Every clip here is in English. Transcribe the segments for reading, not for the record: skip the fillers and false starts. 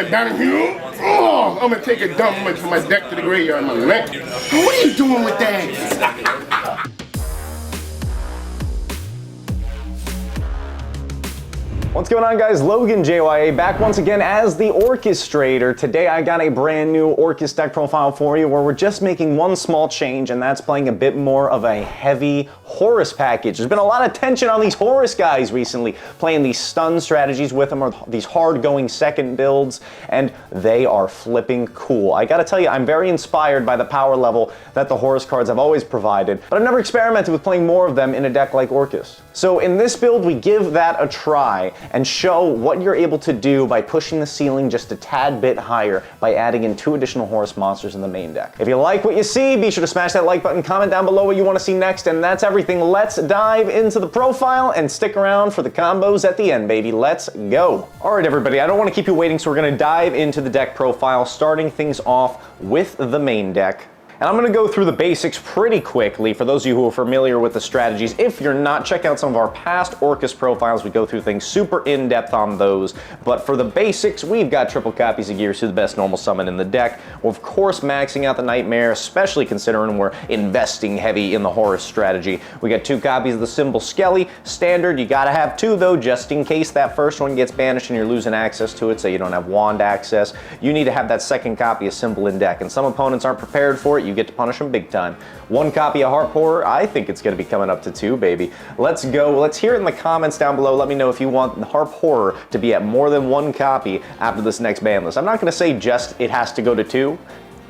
Down here, oh, I'm gonna take a dump from my deck to the graveyard, my man. What are you doing with that? What's going on, guys? Logan JYA back once again as the orchestrator. Today I got a brand new Orcust deck profile for you where we're just making one small change, and that's playing a bit more of a heavy Horus package. There's been a lot of tension on these Horus guys recently, playing these stun strategies with them or these hard-going second builds, and they are flipping cool. I gotta tell you, I'm very inspired by the power level that the Horus cards have always provided, but I've never experimented with playing more of them in a deck like Orcust. So in this build, we give that a try and show what you're able to do by pushing the ceiling just a tad bit higher by adding in 2 additional Horus monsters in the main deck. If you like what you see, be sure to smash that like button, comment down below what you want to see next, and that's everything. Let's dive into the profile and stick around for the combos at the end, baby. Let's go. All right, everybody, I don't want to keep you waiting, so we're going to dive into the deck profile, starting things off with the main deck. And I'm gonna go through the basics pretty quickly for those of you who are familiar with the strategies. If you're not, check out some of our past Orcust profiles. We go through things super in-depth on those. But for the basics, we've got triple copies of Gears, the best normal summon in the deck. We're of course maxing out the Nightmare, especially considering we're investing heavy in the Horus strategy. We got 2 copies of the Symbol Skelly. Standard, you gotta have 2 though, just in case that first one gets banished and you're losing access to it, so you don't have wand access. You need to have that second copy of Symbol in deck, and some opponents aren't prepared for it. You get to punish them big time. 1 copy of Harp Horror. I think it's going to be coming up to 2, baby. Let's go. Let's hear it in the comments down below. Let me know if you want the Harp Horror to be at more than 1 copy after this next ban list. I'm not going to say just it has to go to 2.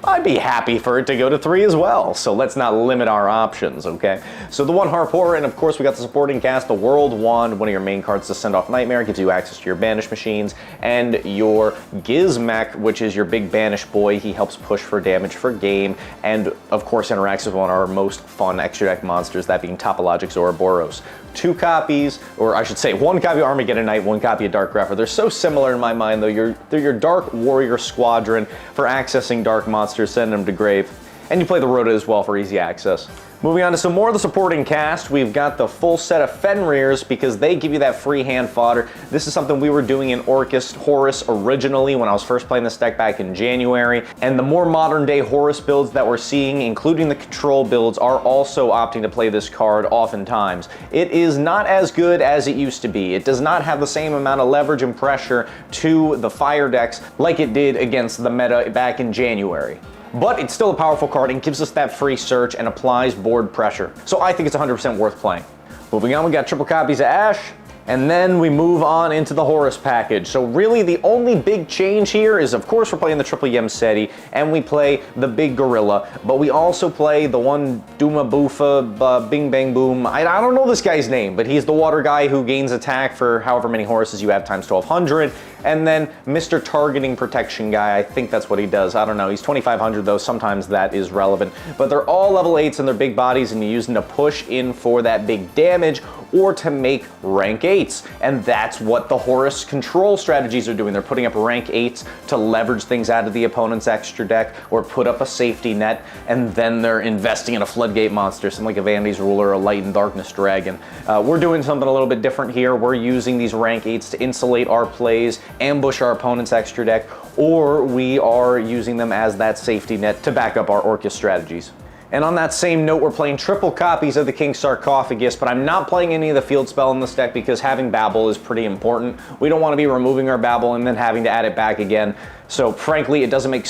I'd be happy for it to go to 3 as well, so let's not limit our options, okay? So the 1 Harp Horror, and of course we got the supporting cast, the World Wand, one of your main cards to send off Nightmare, gives you access to your banished machines, and your Gizmek, which is your big banished boy. He helps push for damage for game, and of course interacts with one of our most fun extra deck monsters, that being Topologic Ouroboros. 2 copies, or I should say 1 copy of Armageddon Knight, 1 copy of Dark Grepher. They're so similar in my mind though. They're your Dark Warrior Squadron for accessing dark monsters, sending them to grave. And you play the Rhoda as well for easy access. Moving on to some more of the supporting cast, we've got the full set of Fenrirs because they give you that free hand fodder. This is something we were doing in Orcust Horus originally when I was first playing this deck back in January. And the more modern day Horus builds that we're seeing, including the control builds, are also opting to play this card oftentimes. It is not as good as it used to be. It does not have the same amount of leverage and pressure to the fire decks like it did against the meta back in January. But it's still a powerful card and gives us that free search and applies board pressure. So I think it's 100% worth playing. Moving on, we got triple copies of Ash, and then we move on into the Horus package. So really the only big change here is, of course, we're playing the triple Yemseti, and we play the big Gorilla, but we also play the one Duma Boofa, Bing Bang Boom. I don't know this guy's name, but he's the water guy who gains attack for however many Horuses you have times 1200. And then Mr. Targeting Protection guy, I think that's what he does. I don't know, he's 2500 though, sometimes that is relevant. But they're all level 8s and they're big bodies, and you use them to push in for that big damage or to make rank 8s. And that's what the Horus control strategies are doing. They're putting up rank 8s to leverage things out of the opponent's extra deck or put up a safety net, and then they're investing in a Floodgate monster, something like a Vanity's Ruler, a Light and Darkness Dragon. We're doing something a little bit different here. We're using these rank 8s to insulate our plays, ambush our opponent's extra deck, or we are using them as that safety net to back up our Orcust strategies. And on that same note, we're playing triple copies of the King's Sarcophagus, but I'm not playing any of the field spell in this deck because having Babel is pretty important. We don't want to be removing our Babel and then having to add it back again. So frankly, it doesn't make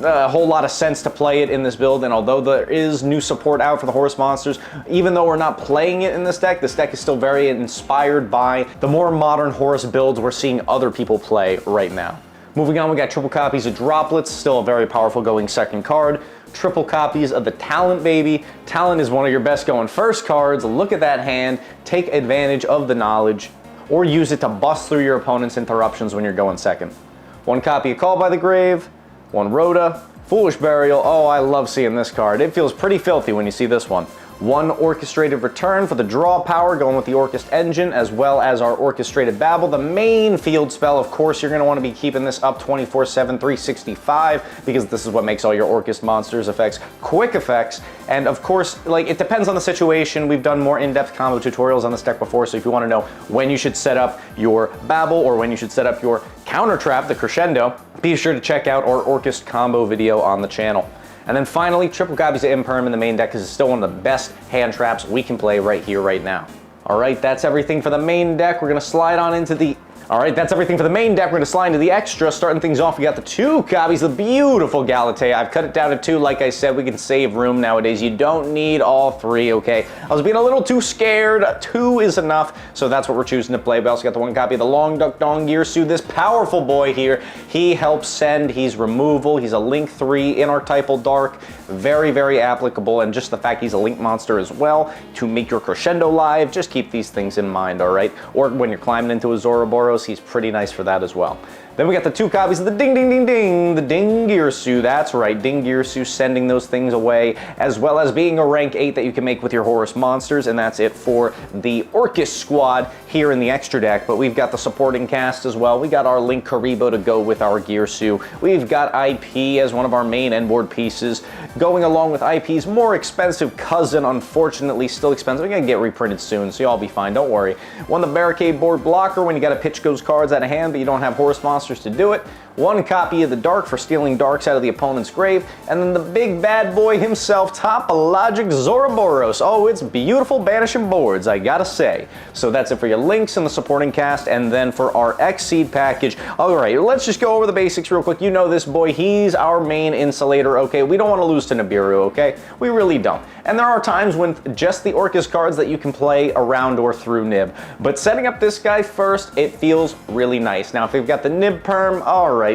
a whole lot of sense to play it in this build, and although there is new support out for the Horus monsters, even though we're not playing it in this deck is still very inspired by the more modern Horus builds we're seeing other people play right now. Moving on, we got triple copies of Droplets, still a very powerful going second card. Triple copies of the Talent Baby. Talent is one of your best going first cards. Look at that hand, take advantage of the knowledge, or use it to bust through your opponent's interruptions when you're going second. 1 copy of Call by the Grave, 1 Rhoda, Foolish Burial. Oh, I love seeing this card. It feels pretty filthy when you see this one. 1 Orchestrated Return for the draw power, going with the Orcust engine, as well as our Orchestrated Babel. The main field spell, of course, you're going to want to be keeping this up 24/7, 365, because this is what makes all your Orcust monsters effects quick effects. And of course, like, it depends on the situation. We've done more in-depth combo tutorials on this deck before, so if you want to know when you should set up your Babel or when you should set up your counter trap, the crescendo, be sure to check out our ORCUST combo video on the channel. And then finally, triple copies of Imperm in the main deck because it's still one of the best hand traps we can play right here, right now. All right, that's everything for the main deck. We're gonna slide on into the extra. Starting things off, we got the 2 copies of the beautiful Galatea. I've cut it down to 2. Like I said, we can save room nowadays. You don't need all 3, okay? I was being a little too scared. 2 is enough, so that's what we're choosing to play. We also got the 1 copy of the Long Duck Dong Girsu. This powerful boy here, he helps send, he's removal, he's a Link 3 in archetypal dark. Very, very applicable, and just the fact he's a Link monster as well to make your crescendo live, just keep these things in mind, all right? Or when you're climbing into a Zoroboros, he's pretty nice for that as well. Then we got the 2 copies of the Ding Ding Ding Ding, the Ding Girsu. That's right, Ding Girsu, sending those things away, as well as being a rank 8 that you can make with your Horus monsters, and that's it for the ORCUST squad here in the extra deck. But we've got the supporting cast as well. We got our Link Karibo to go with our Girsu. We've got IP as one of our main endboard pieces, going along with IP's more expensive cousin, unfortunately still expensive. We're gonna get reprinted soon, so y'all be fine, don't worry. One, the Barricade Board Blocker when you gotta pitch those cards out of hand, but you don't have Horus monsters to do it. 1 copy of the Dark for stealing darks out of the opponent's grave, and then the big bad boy himself, Topologic Zoroboros. Oh, it's beautiful banishing boards, I gotta say. So that's it for your links and the supporting cast, and then for our X-Seed package. All right, let's just go over the basics real quick. You know this boy, he's our main insulator, okay? We don't want to lose to Nibiru, okay? We really don't. And there are times when just the ORCUST cards that you can play around or through Nib. But setting up this guy first, it feels really nice. Now, if we've got the Nib Perm, all right,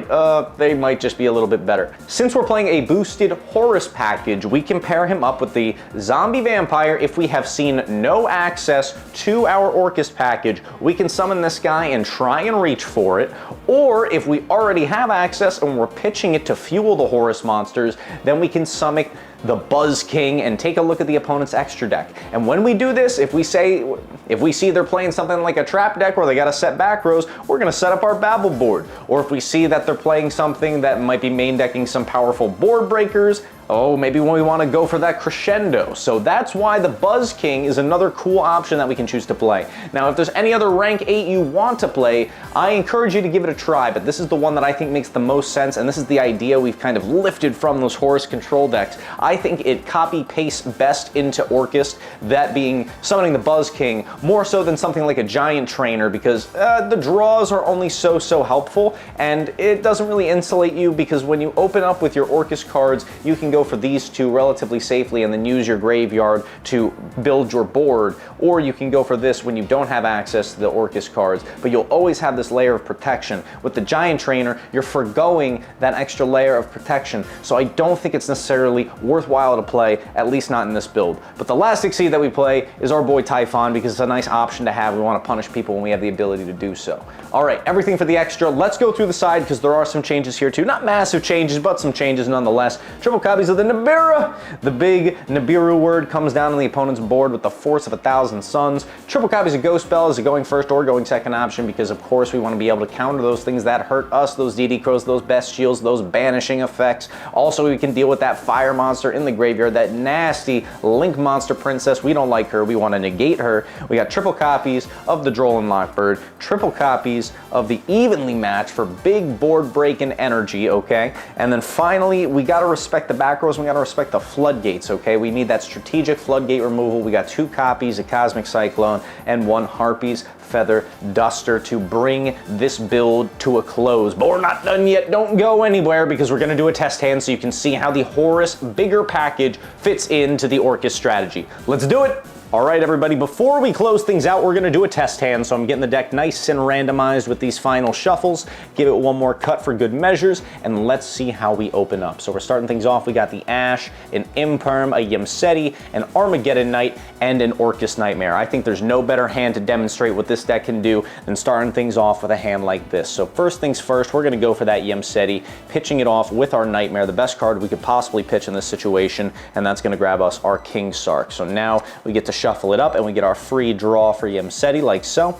they might just be a little bit better. Since we're playing a boosted Horus package, we can pair him up with the Zombie Vampire. If we have seen no access to our ORCUST package, we can summon this guy and try and reach for it. Or if we already have access and we're pitching it to fuel the Horus monsters, then we can summon the Buzz King and take a look at the opponent's extra deck. And when we do this, if we see they're playing something like a trap deck where they got to set back rows, we're going to set up our Babel board. Or if we see that they're playing something that might be main decking some powerful board breakers, oh, maybe when we want to go for that crescendo. So that's why the Buzz King is another cool option that we can choose to play. Now, if there's any other rank 8 you want to play, I encourage you to give it a try, but this is the one that I think makes the most sense, and this is the idea we've kind of lifted from those Horus control decks. I think it copy-pastes best into ORCUST, that being summoning the Buzz King, more so than something like a Giant Trainer, because the draws are only so helpful, and it doesn't really insulate you, because when you open up with your ORCUST cards, you can go for these 2 relatively safely and then use your graveyard to build your board, or you can go for this when you don't have access to the ORCUST cards, but you'll always have this layer of protection. With the Giant Trainer, you're forgoing that extra layer of protection, so I don't think it's necessarily worthwhile to play, at least not in this build. But the last X-Seed that we play is our boy Typhon, because it's a nice option to have. We want to punish people when we have the ability to do so. All right, everything for the extra. Let's go through the side, because there are some changes here too. Not massive changes, but some changes nonetheless. Triple copies of the Nibiru. The big Nibiru word comes down on the opponent's board with the force of 1,000 suns. Triple copies of Ghost Bell is a going first or going second option, because of course we want to be able to counter those things that hurt us, those DD Crows, those best shields, those banishing effects. Also, we can deal with that fire monster in the graveyard, that nasty Link monster princess. We don't like her, we want to negate her. We got triple copies of the Droll and Lockbird, triple copies of the Evenly Match for big board breaking energy, okay? And then finally, we got to respect the back rows, we got to respect the floodgates, okay? We need that strategic floodgate removal. We got 2 copies of Cosmic Cyclone and 1 Harpy's Feather Duster to bring this build to a close. But we're not done yet. Don't go anywhere, because we're going to do a test hand so you can see how the Horus bigger package fits into the ORCUST strategy. Let's do it. All right, everybody, before we close things out, we're gonna do a test hand, so I'm getting the deck nice and randomized with these final shuffles, give it one more cut for good measures, and let's see how we open up. So we're starting things off, we got the Ash, an Imperm, a Yimseti, an Armageddon Knight, and an ORCUST Nightmare. I think there's no better hand to demonstrate what this deck can do than starting things off with a hand like this. So first things first, we're gonna go for that Yimseti, pitching it off with our Nightmare, the best card we could possibly pitch in this situation, and that's gonna grab us our King Sark. So now we get to shuffle it up and we get our free draw for Yimseti like so.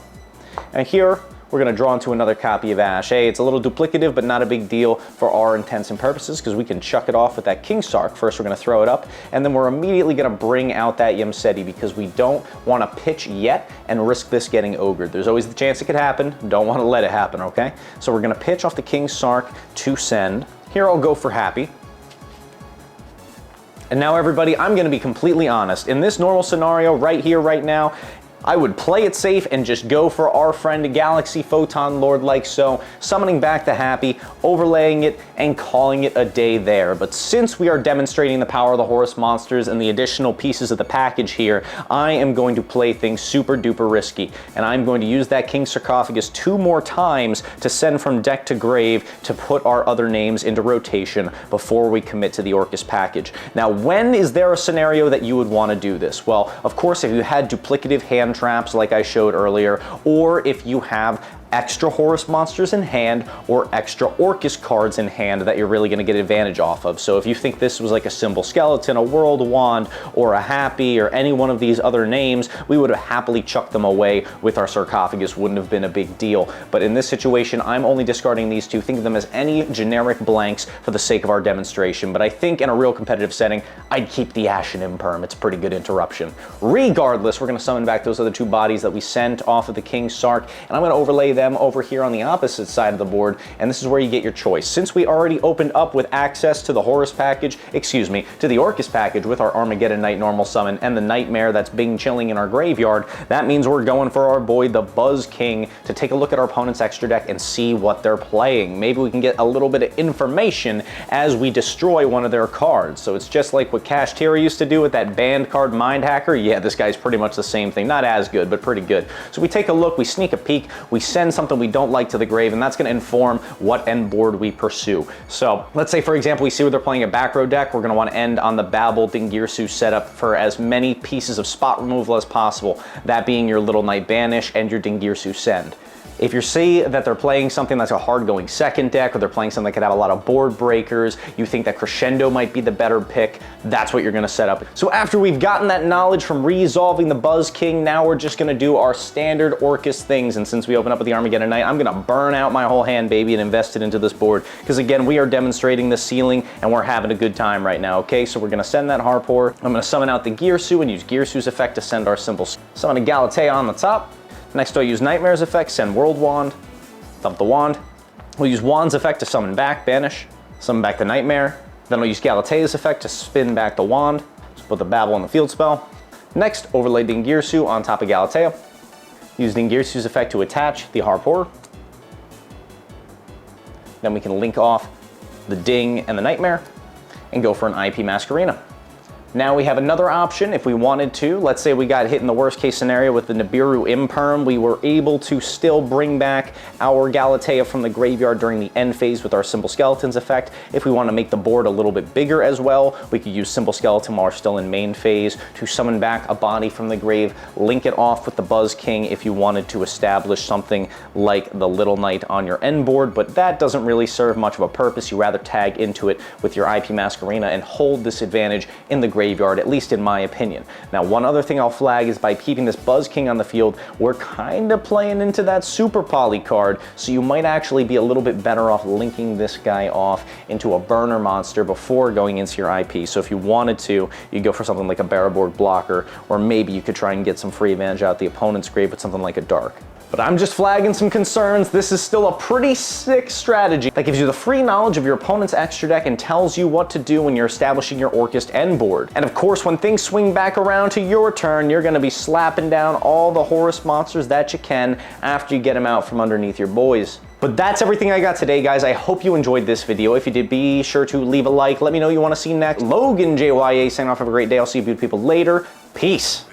And here we're going to draw into another copy of Ash. Hey, it's a little duplicative, but not a big deal for our intents and purposes because we can chuck it off with that King Sark. First, we're going to throw it up, and then we're immediately going to bring out that Yamseti because we don't want to pitch yet and risk this getting ogred. There's always the chance it could happen. Don't want to let it happen, okay? So we're going to pitch off the King Sark to send. Here I'll go for happy. And now everybody, I'm going to be completely honest. In this normal scenario right here, right now, I would play it safe and just go for our friend Galaxy Photon Lord like so, summoning back the Happy, overlaying it, and calling it a day there. But since we are demonstrating the power of the Horus monsters and the additional pieces of the package here, I am going to play things super duper risky. And I'm going to use that King Sarcophagus 2 more times to send from deck to grave to put our other names into rotation before we commit to the Orcus package. Now, when is there a scenario that you would want to do this? Well, of course, if you had duplicative hand traps like I showed earlier, or if you have extra Horus monsters in hand or extra Orcus cards in hand that you're really going to get advantage off of. So if you think this was like a Symbol Skeleton, a World Wand, or a Happy, or any one of these other names, we would have happily chucked them away with our sarcophagus. Wouldn't have been a big deal. But in this situation, I'm only discarding these two. Think of them as any generic blanks for the sake of our demonstration. But I think in a real competitive setting, I'd keep the Ashen Imperm. It's a pretty good interruption. Regardless, we're going to summon back those other two bodies that we sent off of the King Sark, and I'm going to overlay them over here on the opposite side of the board, and this is where you get your choice. Since we already opened up with access to the Horus package, to the Orcus package with our Armageddon Knight normal summon and the Nightmare that's being chilling in our graveyard, that means we're going for our boy the Buzz King to take a look at our opponent's extra deck and see what they're playing. Maybe we can get a little bit of information as we destroy one of their cards. So it's just like what Cash Tira used to do with that banned card Mind Hacker. Yeah, this guy's pretty much the same thing. Not as good, but pretty good. So we take a look, we sneak a peek, we send something we don't like to the grave, and that's going to inform what end board we pursue. So let's say, for example, we see where they're playing a back row deck. We're going to want to end on the Babel Dingirsu setup for as many pieces of spot removal as possible, that being your Little Knight Banish and your Dingirsu Send. If you see that they're playing something that's a hard-going second deck, or they're playing something that could have a lot of board breakers, you think that Crescendo might be the better pick, that's what you're going to set up. So after we've gotten that knowledge from resolving the Buzz King, now we're just going to do our standard Orcus things. And since we open up with the Armageddon Knight, I'm going to burn out my whole hand, baby, and invest it into this board. Because again, we are demonstrating the ceiling, and we're having a good time right now, okay? So we're going to send that Harpor. I'm going to summon out the Girsu and use Girsu's effect to send our symbols. Summon a Galatea on the top. Next, I'll use Nightmare's effect, send World Wand, dump the Wand. We'll use Wand's effect to summon back, Banish, summon back the Nightmare. Then I'll use Galatea's effect to spin back the Wand, so put the Babel on the field spell. Next, overlay Dingirsu on top of Galatea. Use Dingirsu's effect to attach the Harpor. Then we can link off the Ding and the Nightmare and go for an IP Masquerena. Now we have another option if we wanted to. Let's say we got hit in the worst case scenario with the Nibiru Imperm. We were able to still bring back our Galatea from the graveyard during the end phase with our Symbol Skeletons effect. If we want to make the board a little bit bigger as well, we could use Symbol Skeleton while we're still in main phase to summon back a body from the grave, link it off with the Buzz King if you wanted to establish something like the Little Knight on your end board, but that doesn't really serve much of a purpose. You rather tag into it with your IP Masquerena and hold this advantage in the graveyard, at least in my opinion. Now, one other thing I'll flag is by keeping this Buzz King on the field, we're kind of playing into that Super Poly card, so you might actually be a little bit better off linking this guy off into a burner monster before going into your IP. So if you wanted to, you go for something like a Baraborg blocker, or maybe you could try and get some free advantage out the opponent's grave with something like a Dark. But I'm just flagging some concerns. This is still a pretty sick strategy that gives you the free knowledge of your opponent's extra deck and tells you what to do when you're establishing your Orcust end board. And of course, when things swing back around to your turn, you're gonna be slapping down all the Horus monsters that you can after you get them out from underneath your boys. But that's everything I got today, guys. I hope you enjoyed this video. If you did, be sure to leave a like. Let me know you want to see next. Logan JYA saying off. Have a great day. I'll see you beautiful people later. Peace.